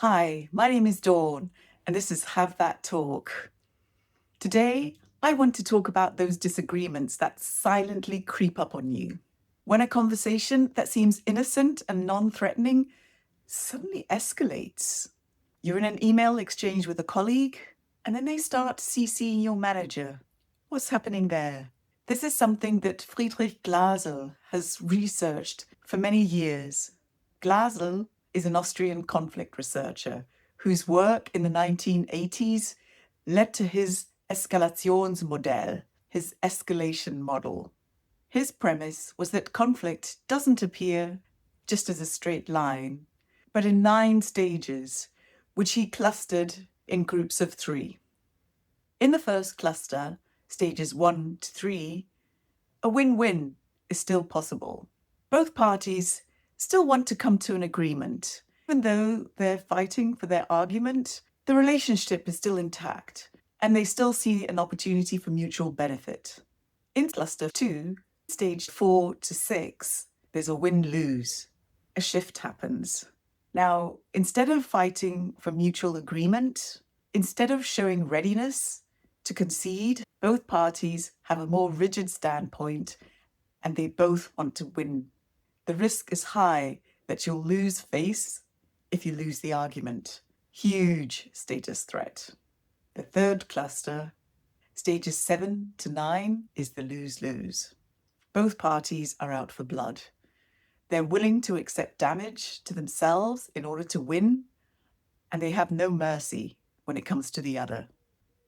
Hi, my name is Dawn, and this is Have That Talk. Today, I want to talk about those disagreements that silently creep up on you. When a conversation that seems innocent and non-threatening suddenly escalates. You're in an email exchange with a colleague, and then they start CCing your manager. What's happening there? This is something that Friedrich Glasl has researched for many years. Glasl is an Austrian conflict researcher whose work in the 1980s led to his Escalationsmodell, his escalation model. His premise was that conflict doesn't appear just as a straight line, but in 9 stages, which he clustered in groups of 3. In the first cluster, stages 1 to 3, a win-win is still possible. Both parties still want to come to an agreement. Even though they're fighting for their argument, the relationship is still intact, and they still see an opportunity for mutual benefit. In cluster 2, stage 4 to 6, there's a win-lose. A shift happens. Now, instead of fighting for mutual agreement, instead of showing readiness to concede, both parties have a more rigid standpoint and they both want to win. The risk is high that you'll lose face if you lose the argument. Huge status threat. The third cluster, stages 7 to 9, is the lose-lose. Both parties are out for blood. They're willing to accept damage to themselves in order to win, and they have no mercy when it comes to the other.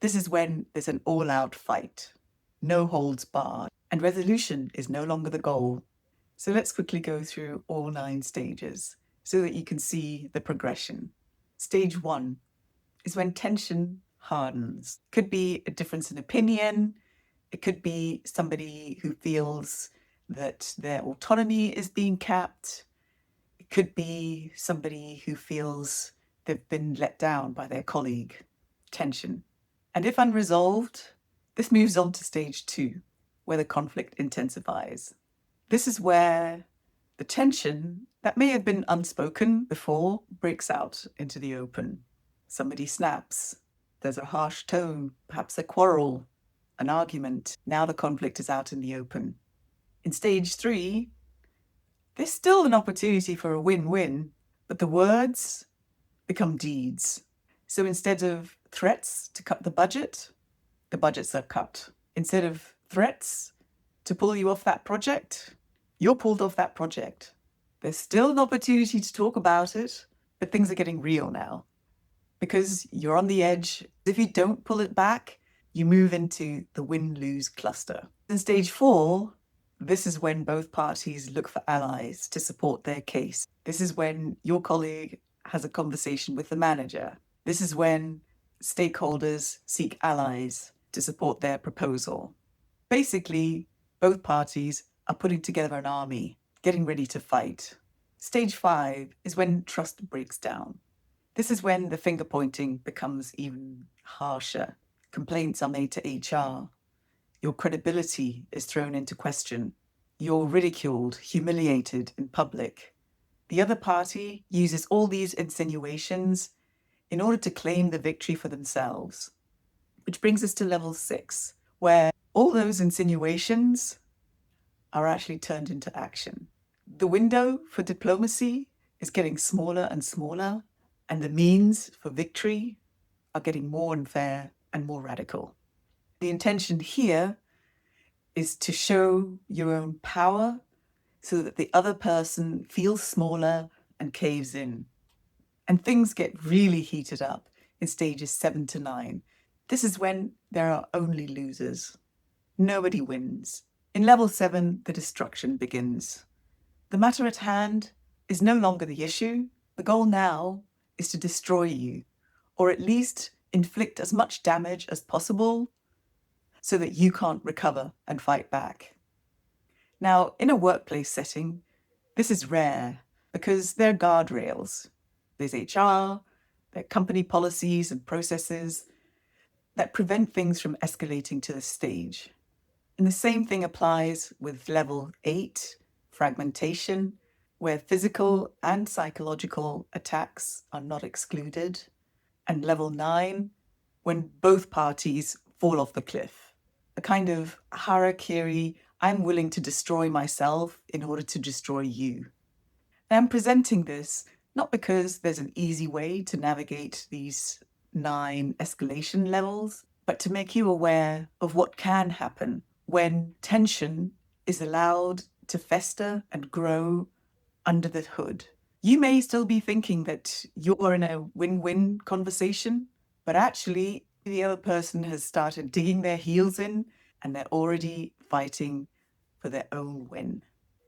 This is when there's an all-out fight, no holds barred, and resolution is no longer the goal. So let's quickly go through all 9 stages so that you can see the progression. Stage 1 is when tension hardens. Could be a difference in opinion. It could be somebody who feels that their autonomy is being capped. It could be somebody who feels they've been let down by their colleague. Tension. And if unresolved, this moves on to stage 2, where the conflict intensifies. This is where the tension that may have been unspoken before breaks out into the open. Somebody snaps. There's a harsh tone, perhaps a quarrel, an argument. Now the conflict is out in the open. In stage 3, there's still an opportunity for a win-win, but the words become deeds. So instead of threats to cut the budgets are cut. Instead of threats to pull you off that project, you're pulled off that project. There's still an opportunity to talk about it, but things are getting real now because you're on the edge. If you don't pull it back, you move into the win-lose cluster. In stage 4, this is when both parties look for allies to support their case. This is when your colleague has a conversation with the manager. This is when stakeholders seek allies to support their proposal. Basically, both parties are putting together an army, getting ready to fight. Stage 5 is when trust breaks down. This is when the finger pointing becomes even harsher. Complaints are made to HR. Your credibility is thrown into question. You're ridiculed, humiliated in public. The other party uses all these insinuations in order to claim the victory for themselves. Which brings us to level 6, where all those insinuations are actually turned into action. The window for diplomacy is getting smaller and smaller, and the means for victory are getting more unfair and more radical. The intention here is to show your own power so that the other person feels smaller and caves in. And things get really heated up in stages 7 to 9. This is when there are only losers. Nobody wins. In level 7, the destruction begins. The matter at hand is no longer the issue. The goal now is to destroy you, or at least inflict as much damage as possible so that you can't recover and fight back. Now, in a workplace setting, this is rare because there are guardrails. There's HR, there are company policies and processes that prevent things from escalating to this stage. And the same thing applies with level 8, fragmentation. where physical and psychological attacks are not excluded. And level 9, when both parties fall off the cliff. A kind of harakiri, I'm willing to destroy myself in order to destroy you. And I'm presenting this not because there's an easy way to navigate these 9 escalation levels, but to make you aware of what can happen when tension is allowed to fester and grow under the hood. You may still be thinking that you're in a win-win conversation, but actually the other person has started digging their heels in and they're already fighting for their own win.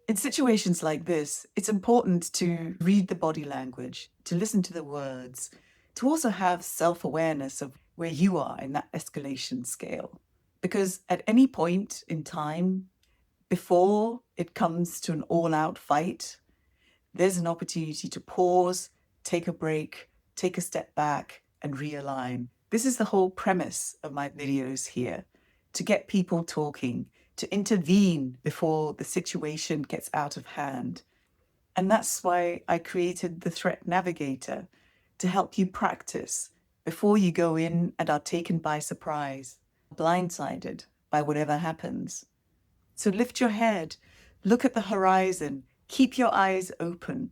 In situations like this, it's important to read the body language, to listen to the words, to also have self-awareness of where you are in that escalation scale. Because at any point in time, before it comes to an all-out fight, there's an opportunity to pause, take a break, take a step back, and realign. This is the whole premise of my videos here, to get people talking, to intervene before the situation gets out of hand. And that's why I created the Threat Navigator, to help you practice before you go in and are taken by surprise, blindsided by whatever happens. So lift your head, look at the horizon, keep your eyes open,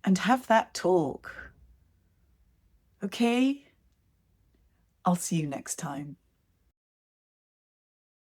and have that talk. Okay? I'll see you next time.